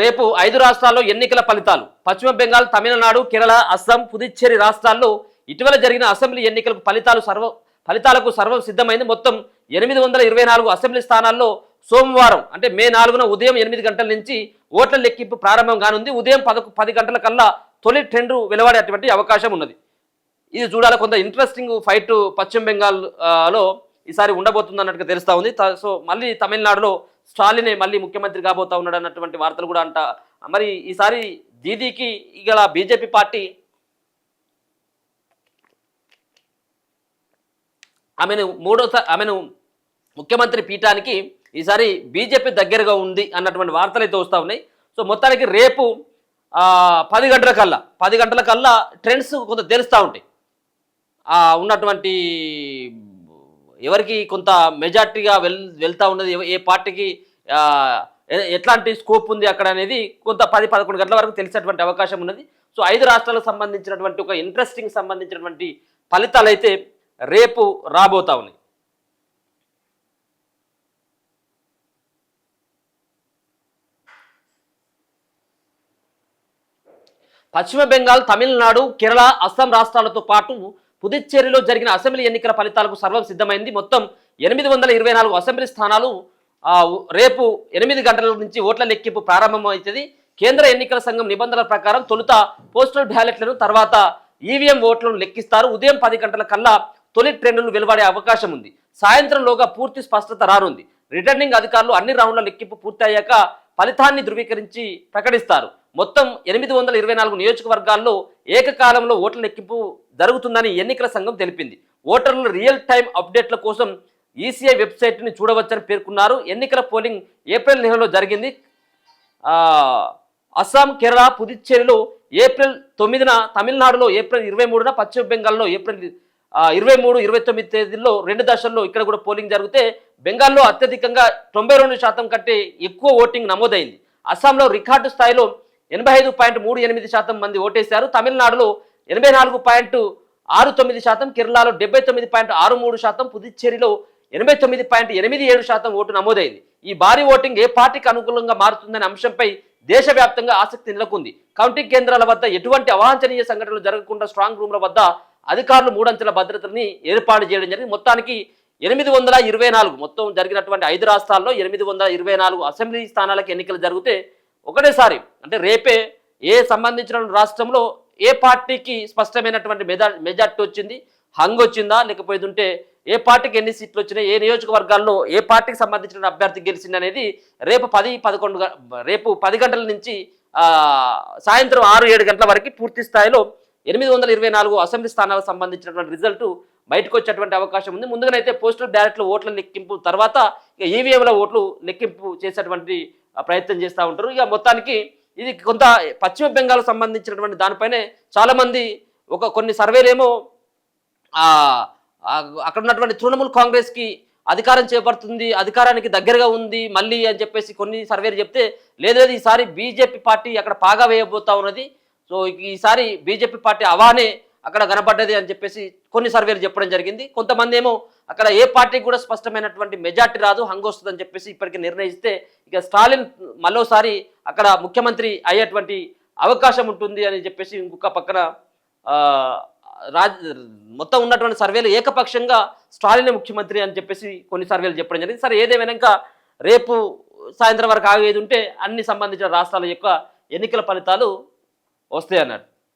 రేపు 5 రాష్ట్రాల్లో ఎన్నికల ఫలితాలు. పశ్చిమ బెంగాల్, తమిళనాడు, కేరళ, అస్సాం, పుదుచ్చేరి రాష్ట్రాల్లో ఇటీవల జరిగిన అసెంబ్లీ ఎన్నికలకు ఫలితాలకు సర్వం సిద్ధమైంది. మొత్తం 824 అసెంబ్లీ స్థానాల్లో సోమవారం అంటే మే 4న ఉదయం 8 గంటల నుంచి ఓట్ల లెక్కింపు ప్రారంభం కానుంది. ఉదయం 10 గంటల కల్లా తొలి ట్రెండ్ వెలువడేటువంటి అవకాశం ఉన్నది. ఇది చూడాలి, కొంత ఇంట్రెస్టింగ్ ఫైట్ పశ్చిమ బెంగాల్ లో ఈసారి ఉండబోతుంది అన్నట్టుగా తెలుస్తూ ఉంది. సో మళ్ళీ తమిళనాడులో స్టాలినే మళ్ళీ ముఖ్యమంత్రి కాబోతా ఉన్నాడు అన్నటువంటి వార్తలు కూడా అంట. మరి ఈసారి దీదీకి ఇక బీజేపీ పార్టీ ఆమెను ముఖ్యమంత్రి పీఠానికి ఈసారి బీజేపీ దగ్గరగా ఉంది అన్నటువంటి వార్తలు అయితే వస్తూ ఉన్నాయి. సో మొత్తానికి రేపు 10 గంటల కల్లా ట్రెండ్స్ కొంత తెలుస్తూ ఉంటాయి. ఉన్నటువంటి ఎవరికి కొంత మెజార్టీగా వెళ్తూ ఉన్నది, ఏ పార్టీకి ఎట్లాంటి స్కోప్ ఉంది అక్కడ అనేది కొంత 10-11 గంటల వరకు తెలిసేటువంటి అవకాశం ఉన్నది. సో 5 రాష్ట్రాలకు సంబంధించినటువంటి ఒక ఇంట్రెస్టింగ్ సంబంధించినటువంటి ఫలితాలు అయితే రేపు రాబోతా ఉన్నాయి. పశ్చిమ బెంగాల్, తమిళనాడు, కేరళ, అస్సాం రాష్ట్రాలతో పాటు పుదుచ్చేరిలో జరిగిన అసెంబ్లీ ఎన్నికల ఫలితాలకు సర్వం సిద్ధమైంది. మొత్తం 824 అసెంబ్లీ స్థానాలు రేపు 8 గంటల నుంచి ఓట్ల లెక్కింపు ప్రారంభమవుతుంది. కేంద్ర ఎన్నికల సంఘం నిబంధనల ప్రకారం తొలుత పోస్టల్ బ్యాలెట్లను, తర్వాత ఈవీఎం ఓట్లను లెక్కిస్తారు. ఉదయం 10 గంటల కల్లా తొలి ట్రెండ్లు వెలువడే అవకాశం ఉంది. సాయంత్రంలోగా పూర్తి స్పష్టత రానుంది. రిటర్నింగ్ అధికారులు అన్ని రౌండ్ల లెక్కింపు పూర్తయ్యాక ఫలితాన్ని ధృవీకరించి ప్రకటిస్తారు. మొత్తం 824 నియోజకవర్గాల్లో ఏకకాలంలో ఓట్ల లెక్కింపు జరుగుతుందని ఎన్నికల సంఘం తెలిపింది. ఓటర్లు రియల్ టైం అప్డేట్ల కోసం ఈసీఐ వెబ్సైట్ని చూడవచ్చని పేర్కొన్నారు. ఎన్నికల పోలింగ్ ఏప్రిల్ నెలలో జరిగింది. అస్సాం, కేరళ, పుదుచ్చేరిలో ఏప్రిల్ 9న, తమిళనాడులో ఏప్రిల్ 23న, పశ్చిమ బెంగాల్లో ఏప్రిల్ 23, 29 తేదీల్లో 2 దశల్లో ఇక్కడ కూడా పోలింగ్ జరిగితే బెంగాల్లో అత్యధికంగా 92% కంటే ఎక్కువ ఓటింగ్ నమోదైంది. అస్సాంలో రికార్డు స్థాయిలో 85.38% మంది ఓటేశారు. తమిళనాడులో 84.69%, కేరళలో 79.63%, పుదుచ్చేరిలో 89.87% ఓటు నమోదైంది. ఈ భారీ ఓటింగ్ ఏ పార్టీకి అనుకూలంగా మారుతుందనే అంశంపై దేశవ్యాప్తంగా ఆసక్తి నెలకొంది. కౌంటింగ్ కేంద్రాల వద్ద ఎటువంటి అవాంఛనీయ సంఘటనలు జరగకుండా స్ట్రాంగ్ రూమ్ల వద్ద అధికారులు 3 అంచెల భద్రతని ఏర్పాటు చేయడం జరిగింది. మొత్తానికి 824 మొత్తం జరిగినటువంటి 5 రాష్ట్రాల్లో 824 అసెంబ్లీ స్థానాలకు ఎన్నికలు జరిగితే ఒకటేసారి అంటే రేపే సంబంధించిన రాష్ట్రంలో ఏ పార్టీకి స్పష్టమైనటువంటి మెజార్టీ వచ్చింది, హంగ్ వచ్చిందా, లేకపోతే ఉంటే ఏ పార్టీకి ఎన్ని సీట్లు వచ్చినాయి, ఏ నియోజకవర్గాల్లో ఏ పార్టీకి సంబంధించిన అభ్యర్థి గెలిచింది అనేది రేపు 10 గంటల నుంచి సాయంత్రం 6-7 గంటల వరకు పూర్తి స్థాయిలో 824 అసెంబ్లీ స్థానాలకు సంబంధించినటువంటి రిజల్ట్ బయటకు వచ్చేటువంటి అవకాశం ఉంది. ముందుగానైతే పోస్టల్ బ్యాలెట్ల ఓట్ల లెక్కింపు, తర్వాత ఇక ఈవీఎంల ఓట్లు లెక్కింపు చేసేటువంటి ప్రయత్నం చేస్తూ ఉంటారు. ఇక మొత్తానికి ఇది కొంత పశ్చిమ బెంగాల్ సంబంధించినటువంటి దానిపైనే చాలామంది కొన్ని సర్వేలేమో అక్కడ ఉన్నటువంటి తృణమూల్ కాంగ్రెస్కి అధికారం చేపడుతుంది, అధికారానికి దగ్గరగా ఉంది మళ్ళీ అని చెప్పేసి కొన్ని సర్వేలు చెప్తే, లేదు ఈసారి బీజేపీ పార్టీ అక్కడ పాగా వేయబోతా ఉన్నది. సో ఈసారి బీజేపీ పార్టీ అవానే అక్కడ కనపడ్డది అని చెప్పేసి కొన్ని సర్వేలు చెప్పడం జరిగింది. కొంతమంది ఏమో అక్కడ ఏ పార్టీకి కూడా స్పష్టమైనటువంటి మెజార్టీ రాదు, హంగ్ వస్తుందని చెప్పేసి ఇప్పటికీ నిర్ణయిస్తే ఇక స్టాలిన్ మరోసారి అక్కడ ముఖ్యమంత్రి అయ్యేటువంటి అవకాశం ఉంటుంది అని చెప్పేసి ఇంకొక పక్కన మొత్తం ఉన్నటువంటి సర్వేలు ఏకపక్షంగా స్టాలిన్ ముఖ్యమంత్రి అని చెప్పేసి కొన్ని సర్వేలు చెప్పడం జరిగింది. సరే ఏదేమైనా రేపు సాయంత్రం వరకు ఆగేది ఉంటే అన్ని సంబంధించిన రాష్ట్రాల యొక్క ఎన్నికల ఫలితాలు వస్తాయి అన్నట్టు.